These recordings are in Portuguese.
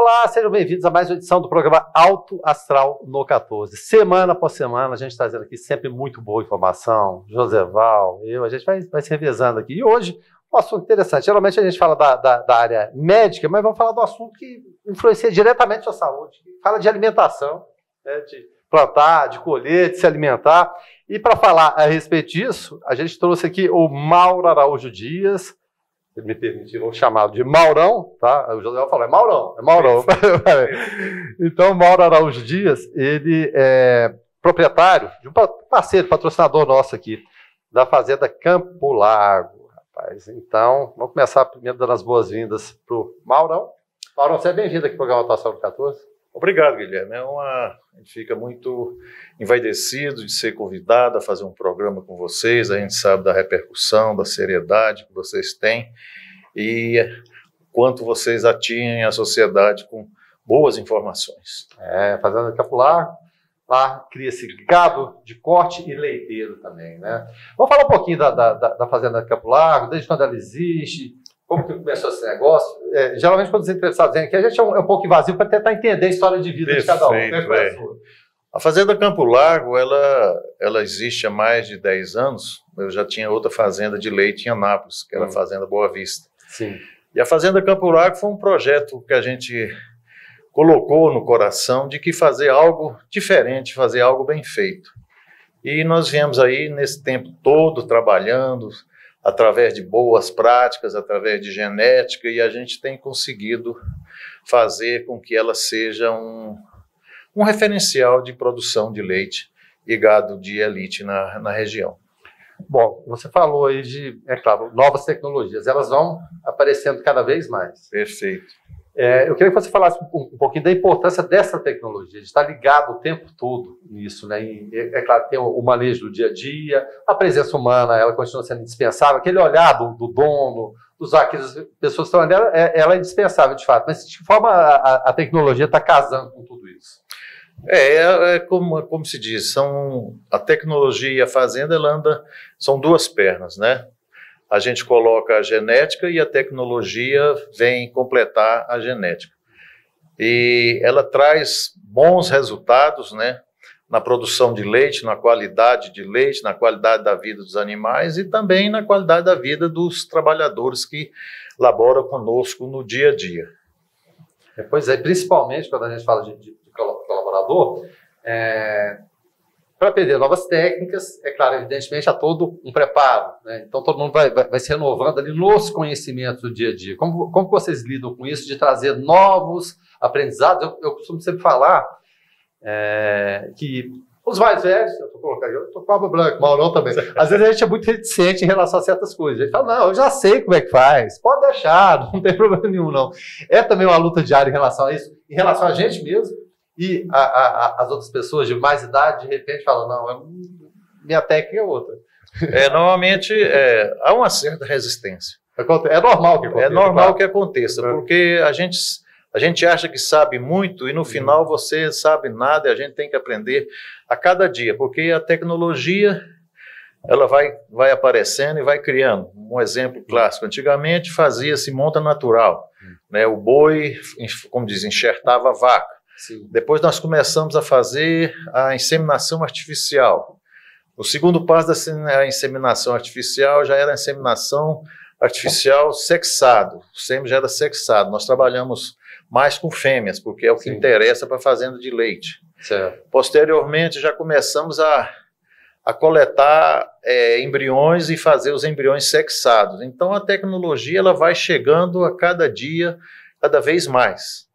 Olá, sejam bem-vindos a mais uma edição do programa Alto Astral no 14. Semana após semana, a gente está trazendo aqui sempre muito boa informação. Joseval, a gente vai se revezando aqui. E hoje, um assunto interessante. Geralmente a gente fala da área médica, mas vamos falar do assunto que influencia diretamente a sua saúde. Fala de alimentação, né, de plantar, de colher, de se alimentar. E para falar a respeito disso, a gente trouxe aqui o Mauro Araújo Dias. Se me permitir, vou chamá-lo de Maurão, tá? O José falou, é Maurão. Então, Mauro Araújo Dias, ele é proprietário de um parceiro, patrocinador nosso aqui, da Fazenda Campo Largo, rapaz. Então, vamos começar primeiro dando as boas-vindas para o Maurão. Maurão, você é bem-vindo aqui ao programa Atuação do 14. Obrigado, Guilherme. A gente fica muito envaidecido de ser convidado a fazer um programa com vocês. A gente sabe da repercussão, da seriedade que vocês têm e quanto vocês atingem a sociedade com boas informações. Fazenda Campo Largo, lá cria-se gado de corte e leiteiro também, né? Vamos falar um pouquinho da Fazenda Campo Largo, desde quando ela existe. Como que começou esse negócio? Geralmente, quando os entrevistados vêm aqui, a gente é um pouco invasivo para tentar entender a história de vida de cada um. A Fazenda Campo Largo, ela existe há mais de 10 anos. Eu já tinha outra fazenda de leite em Anápolis, que era a Fazenda Boa Vista. Sim. E a Fazenda Campo Largo foi um projeto que a gente colocou no coração de que fazer algo diferente, fazer algo bem feito. E nós viemos aí, nesse tempo todo, trabalhando através de boas práticas, através de genética, e a gente tem conseguido fazer com que ela seja um referencial de produção de leite e gado de elite na região. Bom, você falou aí de, claro, novas tecnologias, elas vão aparecendo cada vez mais. Perfeito. Eu queria que você falasse um pouquinho da importância dessa tecnologia, de estar ligado o tempo todo nisso, né? E, claro, tem o manejo do dia a dia, a presença humana, ela continua sendo indispensável, aquele olhar do dono, dos aquelas pessoas que estão ali, ela é indispensável, de fato, mas de que forma a tecnologia está casando com tudo isso? Como se diz, a tecnologia e a fazenda, são duas pernas, né? A gente coloca a genética e a tecnologia vem completar a genética. E ela traz bons resultados, né, na produção de leite, na qualidade de leite, na qualidade da vida dos animais e também na qualidade da vida dos trabalhadores que laboram conosco no dia a dia. Pois é, principalmente quando a gente fala de colaborador, para aprender novas técnicas, claro, evidentemente há todo um preparo, né? Então todo mundo vai se renovando ali nos conhecimentos do dia a dia. Como vocês lidam com isso, de trazer novos aprendizados? Eu costumo sempre falar que os mais velhos, eu estou com a aba branca, Maurão também, às vezes a gente é muito reticente em relação a certas coisas. A gente fala, não, eu já sei como é que faz, pode deixar, não tem problema nenhum, não. É também uma luta diária em relação a isso, em relação a gente mesmo. E as outras pessoas de mais idade, de repente, falam, não, minha técnica é outra. Normalmente, há uma certa resistência. É normal que aconteça. É normal que aconteça, porque a gente acha que sabe muito e no final você sabe nada e a gente tem que aprender a cada dia, porque a tecnologia, ela vai aparecendo e vai criando. Um exemplo clássico, antigamente fazia-se monta natural, né? O boi, como diz, enxertava a vaca. Sim. Depois nós começamos a fazer a inseminação artificial. O segundo passo da inseminação artificial já era a inseminação artificial sexado. O sêmen já era sexado. Nós trabalhamos mais com fêmeas, porque é o que interessa para a fazenda de leite. Certo. Posteriormente já começamos a coletar embriões e fazer os embriões sexados. Então a tecnologia ela vai chegando a cada dia, cada vez mais.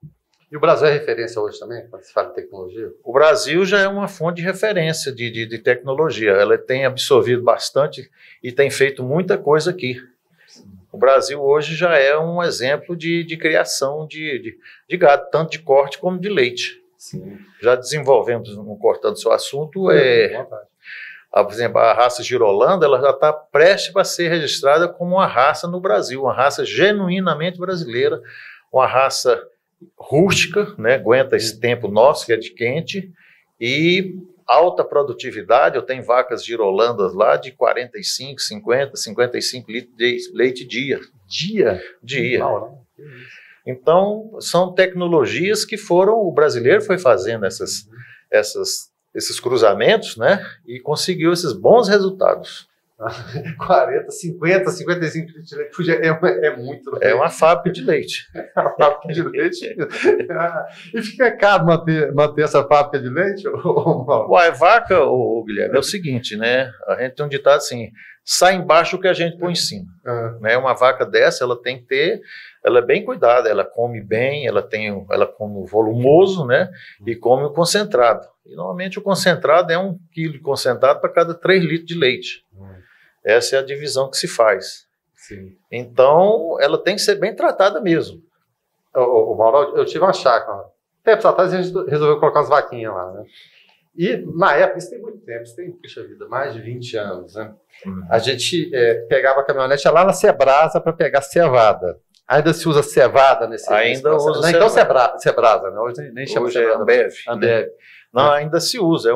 E o Brasil é referência hoje também, quando se fala de tecnologia? O Brasil já é uma fonte de referência de tecnologia. Ela tem absorvido bastante e tem feito muita coisa aqui. O Brasil hoje já é um exemplo de criação de gado, tanto de corte como de leite. Sim. Já desenvolvemos, não cortando seu assunto, por exemplo, a raça Girolanda, ela já está prestes para ser registrada como uma raça no Brasil, uma raça genuinamente brasileira, uma raça rústica, né, aguenta esse tempo nosso, que é de quente, e alta produtividade. Eu tenho vacas girolandas lá de 45, 50, 55 litros de leite dia. Dia? Dia. Não. Então, são tecnologias que o brasileiro foi fazendo esses cruzamentos, né? E conseguiu esses bons resultados. 40, 50, 55 litros de leite é muito leite. É uma fábrica de leite. É uma fábrica de leite. E fica caro manter essa fábrica de leite? Uai, vaca, Guilherme, é o seguinte, né? A gente tem um ditado assim, sai embaixo o que a gente põe em cima. Né? Uma vaca dessa, ela tem que ter, ela é bem cuidada, ela come bem, ela come volumoso, né? E come o concentrado. E normalmente o concentrado é 1 quilo de concentrado para cada 3 litros de leite. Essa é a divisão que se faz. Sim. Então, ela tem que ser bem tratada mesmo. Mauro, eu tive uma chácara. Tempos atrás a gente resolveu colocar as vaquinhas lá, né? E na época, isso tem muito tempo, isso tem, puxa vida, mais de 20 anos, né? A gente pegava a caminhonete lá na Cebrasa para pegar cevada. Ainda se usa cevada nesse Ainda usa cevada. Então Cebrasa, né? Hoje nem chama hoje cevada. É Ambev. Ambev. Não, ainda se usa.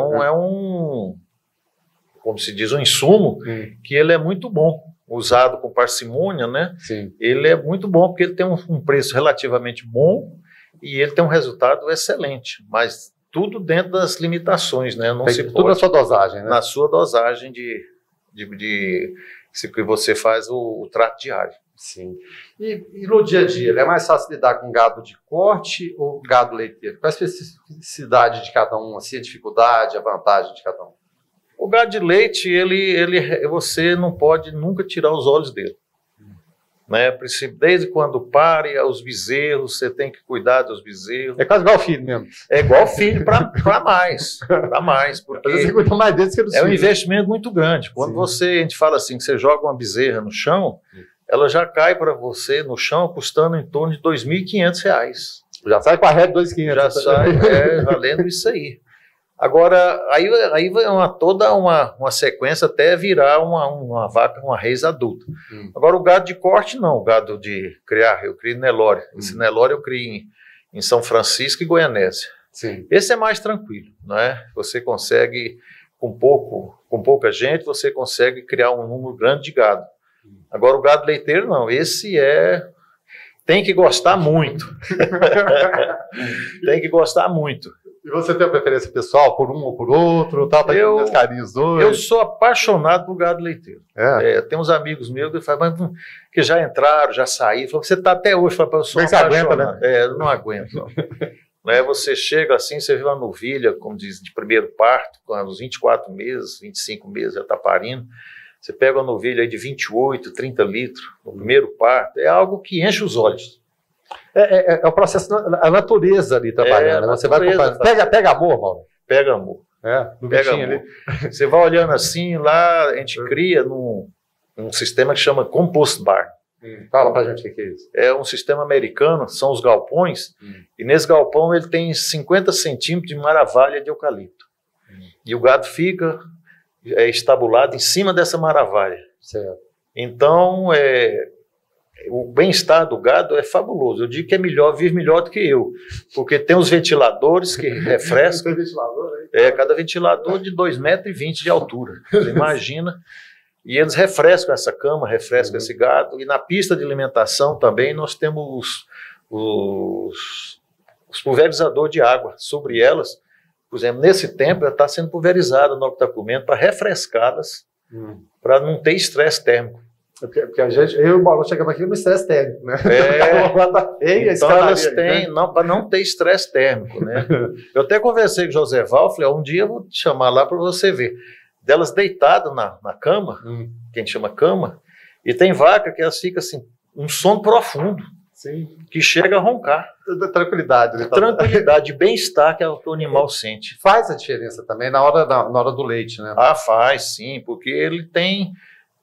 Como se diz, um insumo que ele é muito bom, usado com parcimônia, né? Sim. Ele é muito bom porque ele tem um preço relativamente bom e ele tem um resultado excelente, mas tudo dentro das limitações, né? Não se tudo pode, na sua dosagem, né? Na sua dosagem que você faz o trato diário. Sim. E no dia a dia, é mais fácil lidar com gado de corte ou gado leiteiro? Qual a especificidade de cada um, assim, a dificuldade, a vantagem de cada um? O gado de leite, você não pode nunca tirar os olhos dele. Né? Desde quando pare os bezerros, você tem que cuidar dos bezerros. É quase igual filho mesmo. É igual filho para mais. Para mais, porque você cuida mais deles que dos é um filhos. investimento muito grande. Quando a gente fala assim, que você joga uma bezerra no chão, ela já cai para você no chão custando em torno de R$ 2.500. Já sai com a ré de 2.500. Já sai valendo isso aí. Agora, aí vai toda uma sequência até virar uma vaca, uma reis adulta. Agora, o gado de corte, não. O gado de criar, eu crio em Nelore. Esse Nelore eu crio em São Francisco e Goianésia. Sim. Esse é mais tranquilo, né? Você consegue, com pouca gente, você consegue criar um número grande de gado. Agora, o gado leiteiro, não. Tem que gostar muito. Tem que gostar muito. E você tem uma preferência pessoal por um ou por outro? Tá, os carinhos dois? Eu sou apaixonado por gado leiteiro. Tem uns amigos meus que falam, que já entraram, já saíram. Você está até hoje, eu sou apaixonado. Você aguenta, né? Eu não aguento. Não. Né, você chega assim, você vê uma novilha, como diz, de primeiro parto, com uns 24 meses, 25 meses, já está parindo. Você pega uma novilha aí de 28, 30 litros, no primeiro parto. É algo que enche os olhos. É o processo, a natureza ali trabalhando. Você vai pega amor, Mauro. Pega amor. No pega bichinho amor. Ali. Você vai olhando assim, lá a gente cria num sistema que chama compost barn. Fala pra gente o que é isso. É um sistema americano, são os galpões, e nesse galpão ele tem 50 centímetros de maravalha de eucalipto. E o gado fica estabulado em cima dessa maravalha. Certo. Então, o bem-estar do gado é fabuloso. Eu digo que vive melhor do que eu, porque tem os ventiladores que refrescam. Cada ventilador de 2,20 metros de altura. Você imagina. E eles refrescam essa cama, refrescam esse gado. E na pista de alimentação também nós temos os pulverizadores de água sobre elas. Por exemplo, nesse tempo ela está sendo pulverizada no que está comendo para refrescá-las, para não ter estresse térmico. Porque eu e o Mauro chegamos aqui no estresse térmico, né? Então elas têm, para não ter estresse térmico, né? Eu até conversei com o Joseval, falei, um dia eu vou te chamar lá para você ver. Delas deitadas na cama, que a gente chama cama, e tem vaca que elas ficam assim, um sono profundo, que chega a roncar. Tranquilidade. Né? Tranquilidade, bem-estar que o animal sente. Faz a diferença também na hora do leite, né? Faz sim, porque ele tem...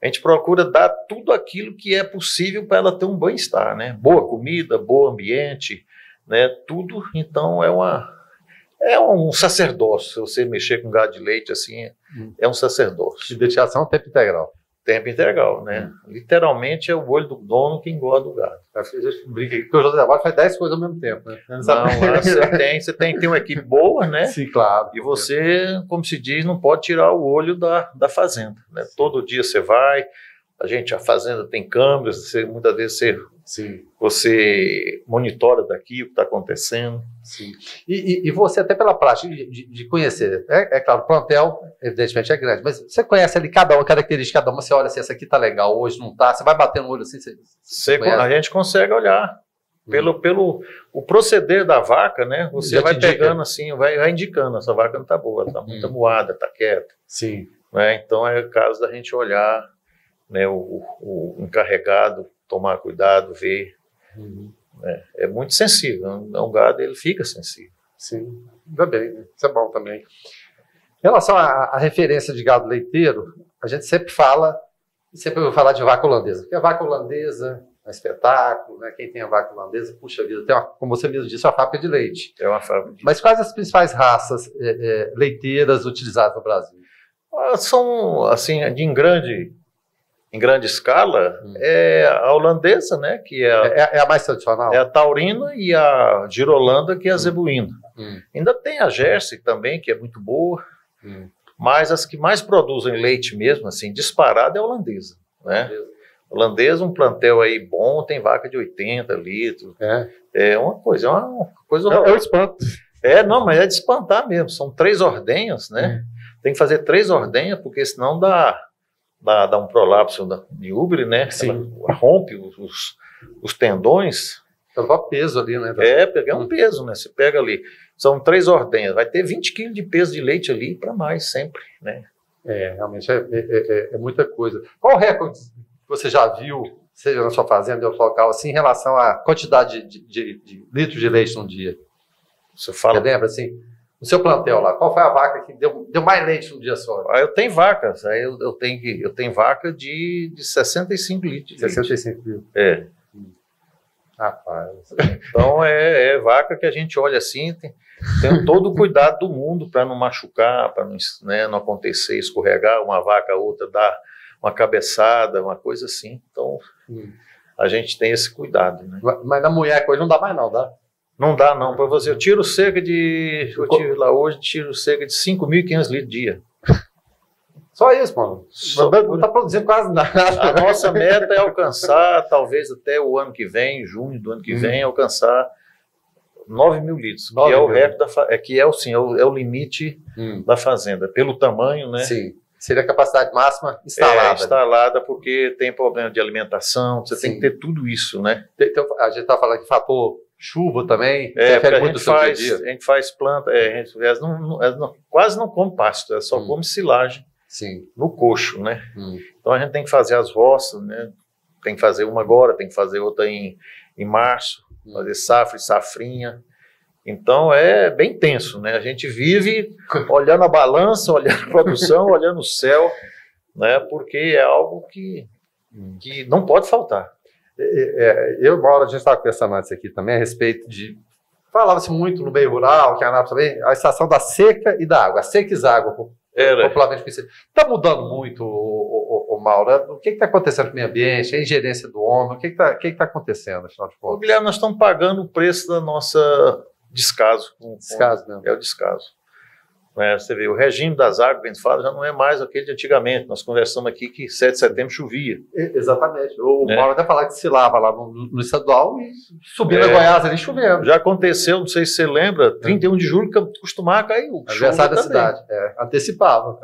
A gente procura dar tudo aquilo que é possível para ela ter um bem-estar, né? Boa comida, bom ambiente, né? Tudo, então é um sacerdócio. Você mexer com gado de leite assim, é um sacerdócio. E dedicação tempo integral. Tempo integral, né? Literalmente é o olho do dono que engorda o gado. A gente brinca aqui, porque o José Valde faz 10 coisas ao mesmo tempo, né? Não, você tem que ter uma equipe boa, né? Sim, claro. E você, como se diz, não pode tirar o olho da fazenda, né? Todo dia você vai, a fazenda tem câmeras, muitas vezes você Sim. Você monitora daqui o que está acontecendo. Sim. E você, até pela prática de conhecer, é claro, o plantel, evidentemente, é grande, mas você conhece ali cada uma, característica de cada uma, você olha assim, essa aqui está legal, hoje não está, você vai batendo o olho assim, a gente consegue olhar pelo o proceder da vaca, né? Você vai pegando assim, vai indicando, essa vaca não está boa, está muito moada, está quieta. Sim. Né? Então é o caso da gente olhar, né, o encarregado, tomar cuidado, ver. Né? É muito sensível. Um gado, ele fica sensível. Sim, ainda bem, isso é bom também. Em relação à referência de gado leiteiro, a gente sempre ouve falar de vaca holandesa, porque a vaca holandesa é um espetáculo, né? Quem tem a vaca holandesa, puxa vida, tem como você mesmo disse, uma fábrica de leite. É uma fábrica. Mas quais as principais raças leiteiras utilizadas no Brasil? São, assim, em grande escala, é a holandesa, né? Que é a mais tradicional? É a taurina, e a girolanda, que é a zebuína. Ainda tem a Jersey também, que é muito boa, mas as que mais produzem leite mesmo, assim, disparada, é a holandesa, né? Holandesa, um plantel aí bom, tem vaca de 80 litros. É uma coisa É o espanto. Não, mas é de espantar mesmo. São 3 ordenhas, né? Tem que fazer 3 ordenhas, porque senão dá um prolapso de úbere, né? Sim. Ela rompe os tendões. Leva peso ali, né? É um peso, né? Você pega ali, são 3 ordenhas, vai ter 20 quilos de peso de leite ali para mais, sempre, né? Realmente é muita coisa. Qual o recorde que você já viu, seja na sua fazenda ou local, assim, em relação à quantidade de litros de leite num dia? Você lembra, assim? No seu plantel lá, qual foi a vaca que deu mais leite num dia só? Eu tenho vacas, aí eu tenho vaca de 65 litros. 65 litros. Rapaz. Então é vaca que a gente olha assim, tem todo o cuidado do mundo para não machucar, para não acontecer, escorregar, uma vaca a outra dar uma cabeçada, uma coisa assim. Então a gente tem esse cuidado, né? Mas na mulher hoje não dá mais não, dá? Não dá não, para você. Eu tive cerca de 5.500 litros dia. Só isso, mano. Não está produzindo quase nada. A nossa meta é alcançar, talvez até o ano que vem, junho do ano que vem, alcançar 9.000 litros, que é o recorde é o limite da fazenda, pelo tamanho, né? Sim. Seria a capacidade máxima instalada. Instalada, porque tem problema de alimentação, você tem que ter tudo isso, né? Então, a gente está falando que fator chuva também, a gente faz planta, quase não come pasto, só come silagem. Sim. No coxo, né? Então a gente tem que fazer as roças, né? Tem que fazer uma agora, tem que fazer outra em março, fazer safra e safrinha. Então é bem tenso, né? A gente vive olhando a balança, olhando a produção, olhando o céu, né? Porque é algo que não pode faltar. Uma hora a gente estava conversando antes aqui também a respeito de... Falava-se muito no meio rural, que a Anápolis também, a estação da seca e da água. A seca e a água, popularmente conhecida. Está mudando muito, o Mauro? O que está acontecendo com o meio ambiente, a ingerência do homem? O que está acontecendo, afinal de contas? Guilherme, nós estamos pagando o preço da nossa descaso. Descaso mesmo. É o descaso. Você vê, o regime das águas que a gente fala já não é mais aquele de antigamente. Nós conversamos aqui que 7 de setembro chovia. Exatamente. O Mauro até falava que se lava lá no estadual e subindo a Goiás ali chovendo. Já aconteceu, não sei se você lembra, 31 de julho que costumava cair o aniversário da cidade. Antecipava.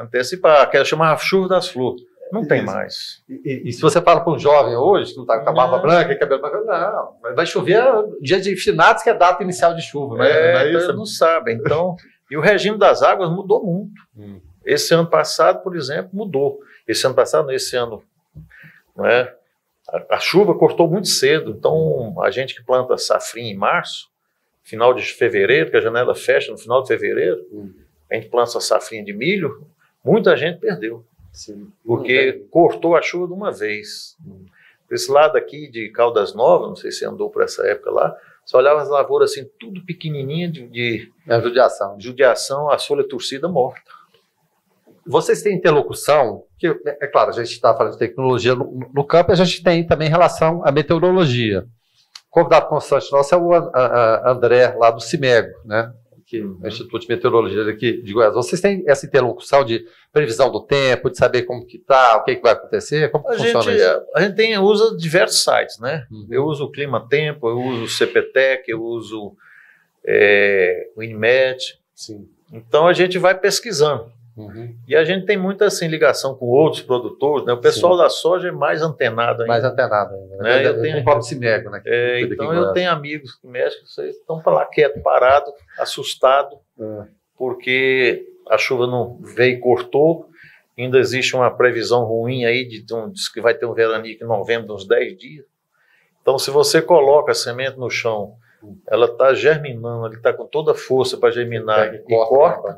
Que chamava chuva das flores. Não tem mais. E se você fala para um jovem hoje, que não está com a barba branca e cabelo branco, não, vai chover dia de finados, que é a data inicial de chuva. Então eles não sabem. Então, e o regime das águas mudou muito. Esse ano passado, por exemplo, mudou. Esse ano, não é? A chuva cortou muito cedo. Então, a gente que planta safrinha em março, final de fevereiro, que a janela fecha no final de fevereiro, a gente planta a safrinha de milho, muita gente perdeu. Sim. Porque cortou a chuva de uma vez. Esse lado aqui de Caldas Novas, não sei se andou por essa época lá, você olhava as lavouras assim, tudo pequenininha de judiação, a folha torcida morta. Vocês têm interlocução, que é claro, a gente está falando de tecnologia no campo, a gente tem também em relação à meteorologia. O convidado constante nosso é o André, lá do Cimego, né? que o Instituto de Meteorologia aqui de Goiás. Vocês têm essa interlocução de previsão do tempo, de saber como que está, o que, que vai acontecer? Como funciona isso? A gente usa diversos sites, né? Eu uso o Clima Tempo, eu uso o CPTEC, eu uso o INMET. Sim. Então a gente vai pesquisando. E a gente tem muita assim, ligação com outros produtores, né? O pessoal da soja é mais antenado ainda. Mais antenado ainda. Né? Eu tenho um próprio Cimego, né? Então eu tenho amigos que mexem, vocês estão para lá quieto, parado, assustado, porque a chuva não veio e cortou. Ainda existe uma previsão ruim aí, diz que vai ter um veranico em novembro, uns 10 dias. Então se você coloca a semente no chão, ela está germinando, ele está com toda a força para germinar e corta,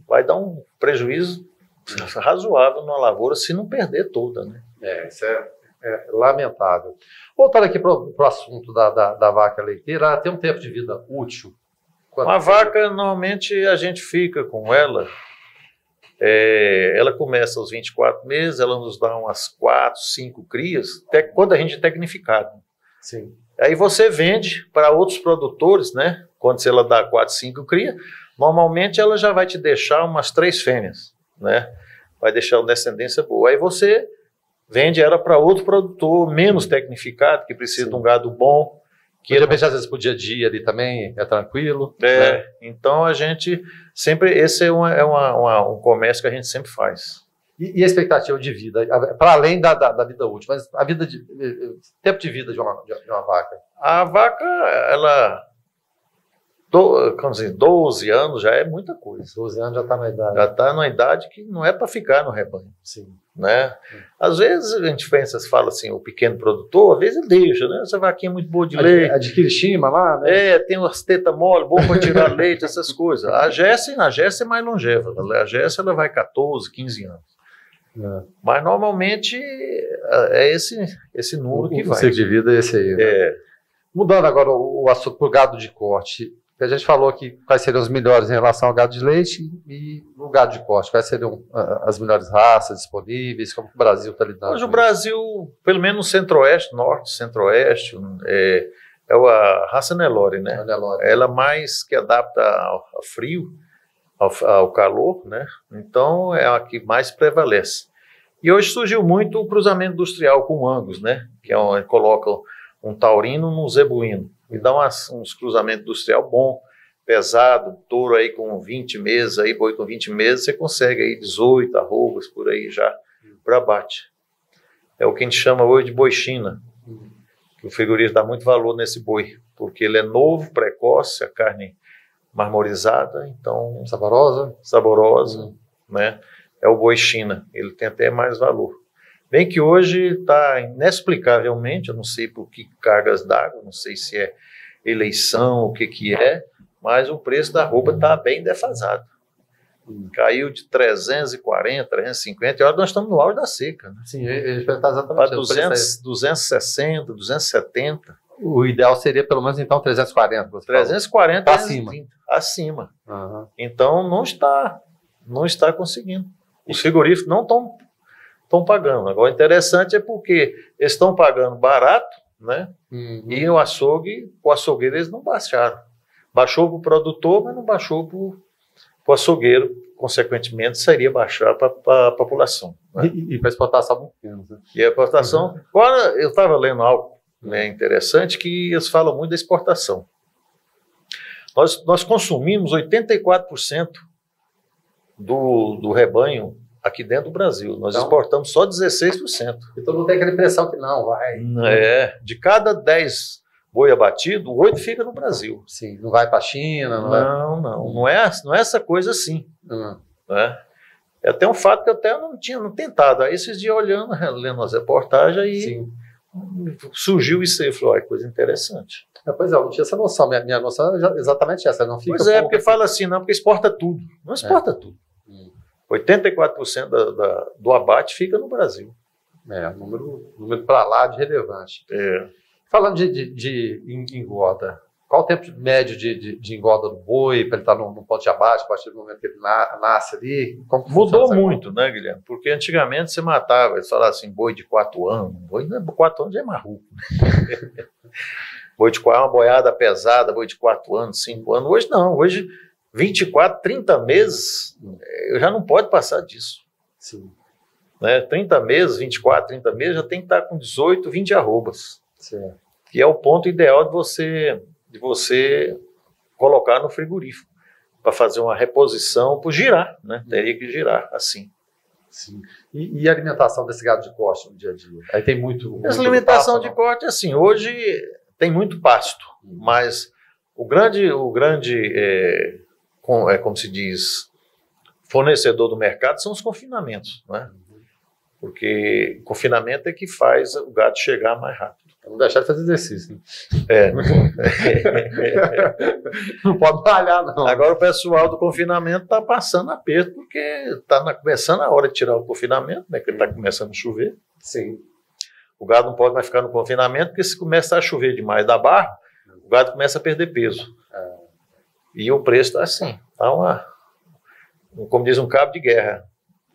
vai dar um prejuízo razoável na lavoura se não perder toda, né? Isso é lamentável. Voltando aqui para o assunto da vaca leiteira, ela tem um tempo de vida útil? A vaca, normalmente, a gente fica com ela, ela começa aos 24 meses, ela nos dá umas 4, 5 crias, até quando a gente é tecnificado. Sim. Aí você vende para outros produtores, né? Quando ela dá 4, 5 crias, normalmente ela já vai te deixar umas 3 fêmeas, né? Vai deixar uma descendência boa. Aí você vende ela para outro produtor menos tecnificado, que precisa de um gado bom. Que às vezes pro dia a dia ali também é tranquilo. Né? Então a gente sempre, esse é um comércio que a gente sempre faz. E a expectativa de vida, para além da vida útil, mas a vida tempo de vida de uma vaca? A vaca, ela... 12 anos já é muita coisa. 12 anos já está na idade. Já está numa idade que não é para ficar no rebanho. Sim. Né? Às vezes a gente pensa, fala assim, o pequeno produtor, às vezes ele deixa, né? Essa vaquinha é muito boa de leite. Adquire estima lá, né? Tem umas tetas mole, bom para tirar leite, essas coisas. A Jesse é mais longeva. A Jesse ela vai 14, 15 anos. Mas normalmente é esse número que vai. O ciclo de vida é esse aí. Né? Mudando agora o assunto para o gado de corte. A gente falou aqui quais seriam os melhores em relação ao gado de leite e o gado de corte. Quais seriam as melhores raças disponíveis? Como o Brasil está lidando? Hoje o Brasil, pelo menos no centro-oeste, norte, centro-oeste, é a raça Nelore, né? Ela mais que adapta ao frio, ao calor, né? Então é a que mais prevalece. E hoje surgiu muito o cruzamento industrial com Angus, né? Que é onde coloca um taurino num zebuíno. E dá uns cruzamentos industrial bom, pesado, touro aí com 20 meses, aí, boi com 20 meses, você consegue aí 18 arrobas por aí já para abate. É o que a gente chama hoje de boi China. O frigorífico dá muito valor nesse boi, porque ele é novo, precoce, a carne marmorizada, então... Saborosa, né? É o boi China, ele tem até mais valor. Bem que hoje está inexplicavelmente, eu não sei por que cargas d'água, não sei se é eleição, o que é, mas o preço da arroba está bem defasado. Caiu de 340, 350, e olha, nós estamos no auge da seca. Né? Sim, ele está exatamente. Para 260, 270. O ideal seria pelo menos então 340. 340 acima. Acima. Então não está conseguindo. Os frigoríficos não estão pagando. Agora, o interessante é porque eles estão pagando barato, né? E o açougueiro eles não baixaram. Baixou para o produtor, mas não baixou para o açougueiro. Consequentemente, seria baixar para a população. Né? E para exportação, né? E a exportação... Agora, eu estava lendo algo interessante, que eles falam muito da exportação. Nós consumimos 84% do rebanho aqui dentro do Brasil. Nós exportamos só 16%. Então não tem aquela impressão que não vai. De cada 10 boi abatido, 8 fica no Brasil. Sim, não vai para a China? Não é essa coisa assim. Né? É até um fato que eu até não tinha tentado. Aí esses dias olhando, lendo as reportagens, aí surgiu isso aí. Eu falei, coisa interessante. Pois é, eu não tinha essa noção. Minha noção é exatamente essa. Não fica porque fala assim, não, porque exporta tudo. Não exporta tudo. 84% do abate fica no Brasil. Número para lá de relevante. Falando de engorda, qual o tempo médio de engorda do boi para ele estar no ponto de abate, a partir do momento que ele nasce ali? Mudou muito, né, Guilherme? Porque antigamente você matava, eles falavam assim, boi de 4 anos. Boi de 4 anos já é marruco. Boi de 4 é uma boiada pesada, boi de 4 anos, 5 anos. Hoje não, hoje 24, 30 meses, eu já não pode passar disso. Sim. Né? 30 meses, 24, 30 meses, já tem que estar com 18, 20 arrobas. Certo. Que é o ponto ideal de você colocar no frigorífico, para fazer uma reposição, por girar, né? Teria que girar assim. Sim. E a alimentação desse gado de corte no dia a dia? Aí tem Essa alimentação de corte, assim, hoje tem muito pasto, mas o grande como se diz, fornecedor do mercado são os confinamentos, né? Porque o confinamento é que faz o gado chegar mais rápido. Não deixar de fazer exercício. Né? É. Não pode malhar, não. Agora o pessoal do confinamento está passando aperto, porque está começando a hora de tirar o confinamento, né? Que está começando a chover. Sim. O gado não pode mais ficar no confinamento, porque se começar a chover demais da barra, o gado começa a perder peso. E o preço está assim. Está como diz, um cabo de guerra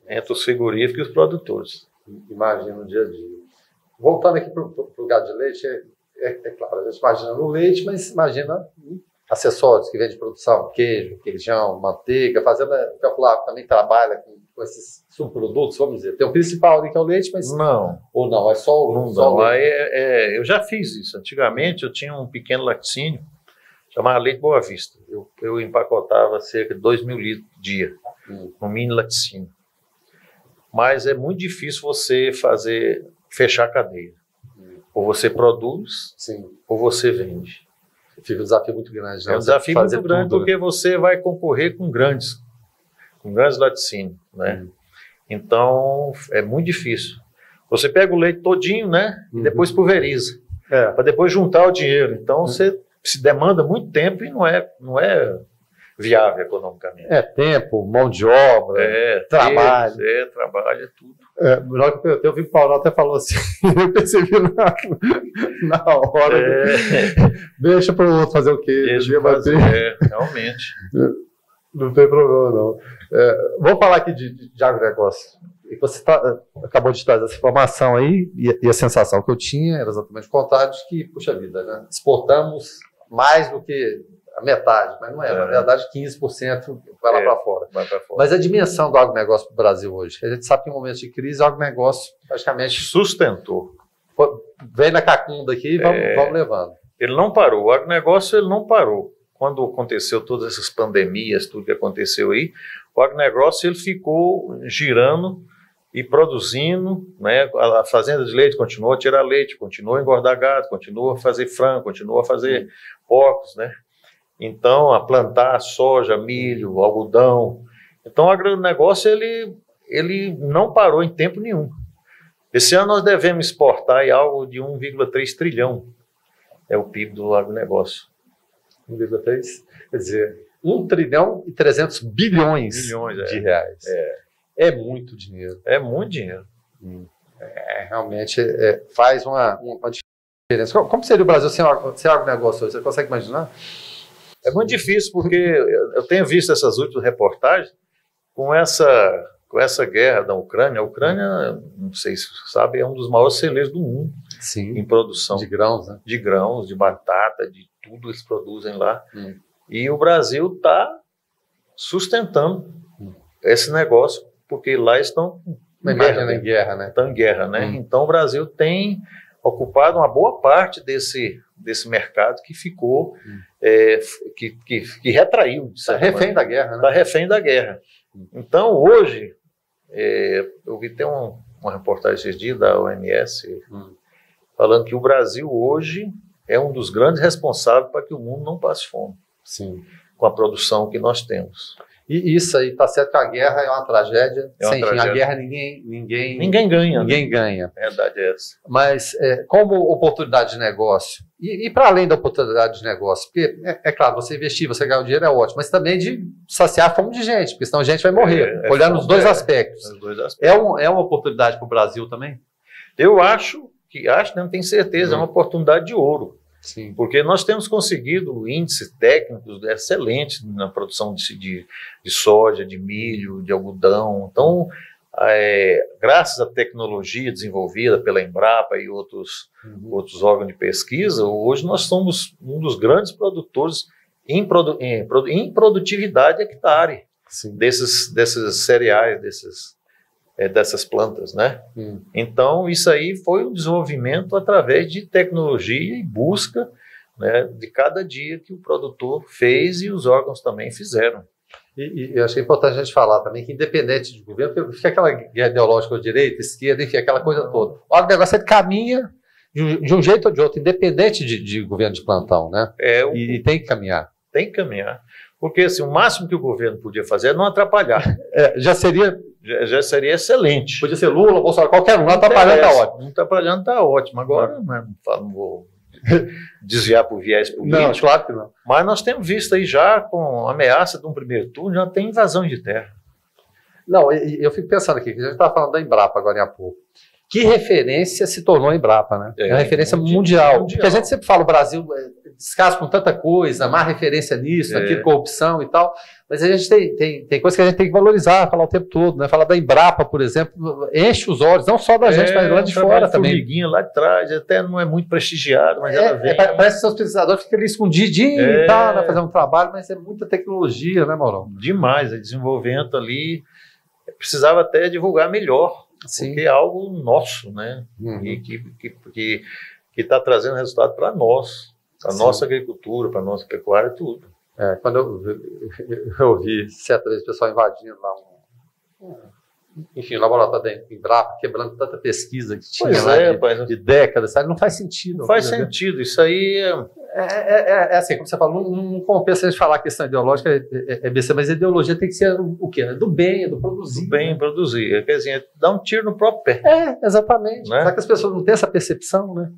entre os frigoríficos e os produtores. Imagina o dia a dia. Voltando aqui para o gado de leite, é claro, a gente imagina no leite, mas imagina acessórios que vem de produção, queijo, queijão, manteiga, calcular também trabalha com esses subprodutos, vamos dizer. Tem o principal ali que é o leite, mas... Não. Ou não, é só o leite. Eu já fiz isso. Antigamente eu tinha um pequeno laticínio, chamava Leite Boa Vista. Eu empacotava cerca de 2.000 litros por dia, um mini laticínio. Mas é muito difícil você fechar a cadeia. Ou você produz, sim, ou você vende. Fica um desafio muito grande. Né? É um desafio muito grande, tudo, porque você vai concorrer com grandes laticínios, né? Então, é muito difícil. Você pega o leite todinho, né? E depois pulveriza. Para depois juntar o dinheiro. Então, você se demanda muito tempo e não é viável economicamente. É tempo, mão de obra, trabalho. Trabalho, é tudo. Eu vi que o Paulo até falou assim, eu percebi na hora. Deixa para o outro fazer o quê? Deixa fazer, realmente. Não tem problema, não. Vamos falar aqui de agronegócio. E você acabou de trazer essa informação aí, e a sensação que eu tinha era exatamente o contrário, de que, puxa vida, né? Exportamos mais do que a metade, mas não é. Na verdade, 15% vai lá para fora. Mas a dimensão do agronegócio para o Brasil hoje, a gente sabe que em momentos de crise, o agronegócio praticamente sustentou. Vem na cacunda aqui e vamos levando. Ele não parou, o agronegócio ele não parou. Quando aconteceu todas essas pandemias, tudo que aconteceu aí, o agronegócio ele ficou girando e produzindo, né? A fazenda de leite continuou a tirar leite, continuou a engordar gado, continuou a fazer frango, continuou a fazer porcos, né? Então, a plantar soja, milho, algodão. Então, o agronegócio ele não parou em tempo nenhum. Esse ano nós devemos exportar aí algo de 1,3 trilhão. É o PIB do agronegócio. 1,3? Quer dizer, 1 trilhão e 300 bilhões de reais. É muito dinheiro. É muito dinheiro. Realmente faz uma diferença. Como seria o Brasil sem agronegócio hoje? Você consegue imaginar? É muito difícil, porque eu tenho visto essas últimas reportagens com essa guerra da Ucrânia. A Ucrânia, não sei se você sabe, é um dos maiores celeiros do mundo. Sim, em produção. De grãos, né? De grãos, de batata, de tudo eles produzem lá. E o Brasil está sustentando esse negócio, porque lá estão em guerra, né? Estão em guerra, né? Então o Brasil tem ocupado uma boa parte desse mercado que ficou, que retraiu. Está refém da guerra, né? Está refém da guerra. Então, hoje, eu vi até uma reportagem esses dias da OMS, falando que o Brasil hoje é um dos grandes responsáveis para que o mundo não passe fome. Sim. Com a produção que nós temos. E isso aí, tá certo que a guerra é uma tragédia. Sem fim. A guerra ninguém ganha. Ninguém ganha. A verdade é essa. Mas como oportunidade de negócio, e para além da oportunidade de negócio, porque é claro, você investir, você ganhar o dinheiro é ótimo, mas também de saciar a fome de gente, porque senão a gente vai morrer. Olhando os dois aspectos. Os dois aspectos. É uma oportunidade para o Brasil também? Eu acho, não tenho certeza, é uma oportunidade de ouro. Sim. Porque nós temos conseguido índices técnicos excelentes na produção de soja, de milho, de algodão. Então, graças à tecnologia desenvolvida pela Embrapa e outros órgãos de pesquisa, hoje nós somos um dos grandes produtores em produtividade hectare Sim. desses cereais, dessas plantas, né? Então, isso aí foi um desenvolvimento através de tecnologia e busca, né, de cada dia que o produtor fez e os órgãos também fizeram. E eu achei importante a gente falar também que, independente de governo, porque fica aquela guerra ideológica, direita, esquerda, enfim, aquela coisa toda. Olha, o negócio ele caminha de um jeito ou de outro, independente de governo de plantão, né? E tem que caminhar. Tem que caminhar. Porque assim, o máximo que o governo podia fazer é não atrapalhar. Já seria excelente. Podia ser Lula, Bolsonaro, qualquer um. Não atrapalhando está ótimo. Não atrapalhando está ótimo. Agora, não vou desviar para o viés político. Não, claro que não. Mas nós temos visto aí já, com a ameaça de um primeiro turno, já tem invasão de terra. Não, eu fico pensando aqui, que a gente estava falando da Embrapa agora há pouco. Que referência se tornou a Embrapa, né? É uma referência mundial. Porque a gente sempre fala, o Brasil descasca com tanta coisa, má referência nisso, naquilo, corrupção e tal, mas a gente tem coisas que a gente tem que valorizar, falar o tempo todo, né? Falar da Embrapa, por exemplo, enche os olhos, não só da gente, mas lá de fora também. Formiguinha lá de trás, até não é muito prestigiado, mas ela vem. Parece que seus pesquisadores ficam ali escondidinhos e tal, né? Fazendo um trabalho, mas é muita tecnologia, né, Maurão? Demais, o desenvolvimento ali precisava até divulgar melhor. Sim. Porque é algo nosso, né? E que está trazendo resultado para nós, para a nossa agricultura, para a nossa pecuária, tudo. Quando eu vi certa vez o pessoal invadindo lá enfim, o laboratório da Embrapa, quebrando tanta pesquisa que tinha de décadas, sabe? Não faz sentido. Não faz sentido, isso aí é assim, como você falou, não compensa a gente falar a questão ideológica, besteira, mas a ideologia tem que ser o quê? Do bem, do produzir. Do bem, produzir. Quer dizer, dá um tiro no próprio pé. Exatamente. Né? Só que as pessoas não têm essa percepção, né?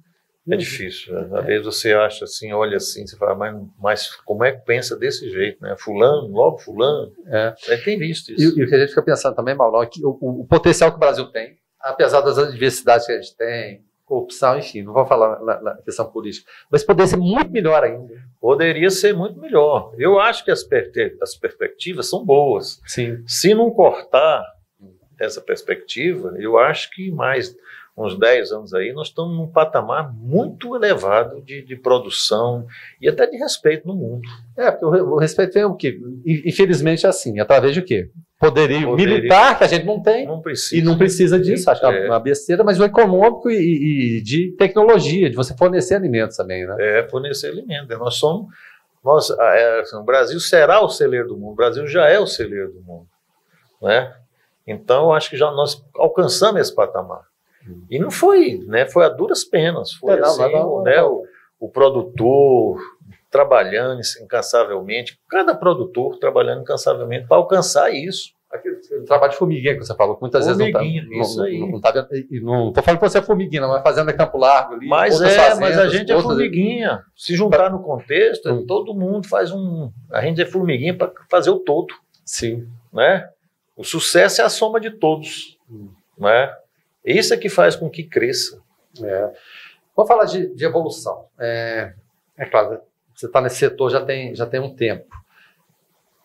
É difícil. Às vezes você acha assim, olha assim, você fala, mas como é que pensa desse jeito, né? Fulano, logo fulano. Tem visto isso. E o que a gente fica pensando também, Mauro, é que o potencial que o Brasil tem, apesar das adversidades que a gente tem, corrupção, enfim, não vou falar na questão política, mas poderia ser muito melhor ainda. Poderia ser muito melhor. Eu acho que as perspectivas são boas. Sim. Se não cortar essa perspectiva, eu acho que mais uns 10 anos aí, nós estamos num patamar muito elevado de produção e até de respeito no mundo. Porque o respeito é o quê? Infelizmente é assim, através de quê? Poderio militar, que a gente não tem, e não precisa disso, acho que é uma besteira, mas o econômico e de tecnologia, de você fornecer alimentos também, né? Fornecer alimentos. O Brasil será o celeiro do mundo, o Brasil já é o celeiro do mundo, né? Então, acho que já nós alcançamos esse patamar. E não foi, né? Foi a duras penas. Foi o produtor trabalhando incansavelmente, cada produtor trabalhando incansavelmente para alcançar isso. Aquele trabalho de formiguinha que você falou, muitas vezes não está vendo. Não estou falando que você é formiguinha, mas fazendo Campo Largo ali. Mas a gente é formiguinha. Se juntar no contexto, todo mundo faz a gente é formiguinha para fazer o todo. Sim. Né? O sucesso é a soma de todos. Né? Isso é que faz com que cresça. Vamos falar de evolução. Claro, você está nesse setor já tem um tempo.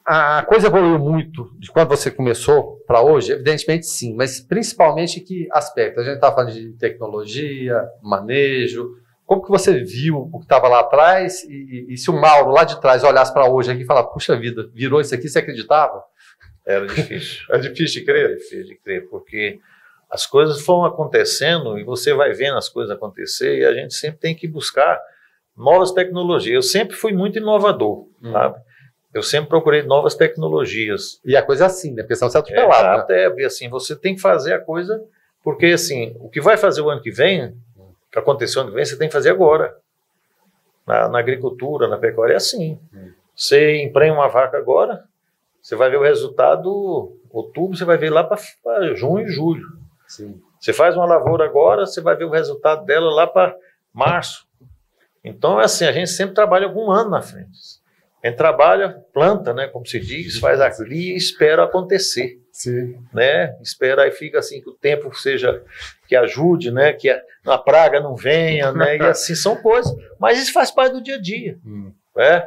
A coisa evoluiu muito de quando você começou para hoje? Evidentemente sim, mas principalmente em que aspecto? A gente está falando de tecnologia, manejo. Como que você viu o que estava lá atrás e se o Mauro lá de trás olhasse para hoje aqui e falasse, puxa vida, virou isso aqui, você acreditava? Era difícil. É difícil de crer? É difícil de crer, porque as coisas foram acontecendo e você vai vendo as coisas acontecer e a gente sempre tem que buscar novas tecnologias. Eu sempre fui muito inovador, sabe? Eu sempre procurei novas tecnologias. E a coisa é assim, né? Porque senão você é atropelado, né? Porque assim, você tem que fazer a coisa, porque assim, o que vai fazer o ano que vem, que aconteceu o ano que vem, você tem que fazer agora. Na agricultura, na pecuária, é assim. Você emprenha uma vaca agora, você vai ver o resultado outubro, você vai ver lá para junho e julho. Sim. Você faz uma lavoura agora, você vai ver o resultado dela lá para março. Então, é assim, a gente sempre trabalha algum ano na frente. A gente trabalha, planta, né, como se diz, faz a cria e espera acontecer. Sim. Né? Espera e fica assim, que o tempo seja, que ajude, né, que a praga não venha, né, e assim são coisas. Mas isso faz parte do dia a dia. Né?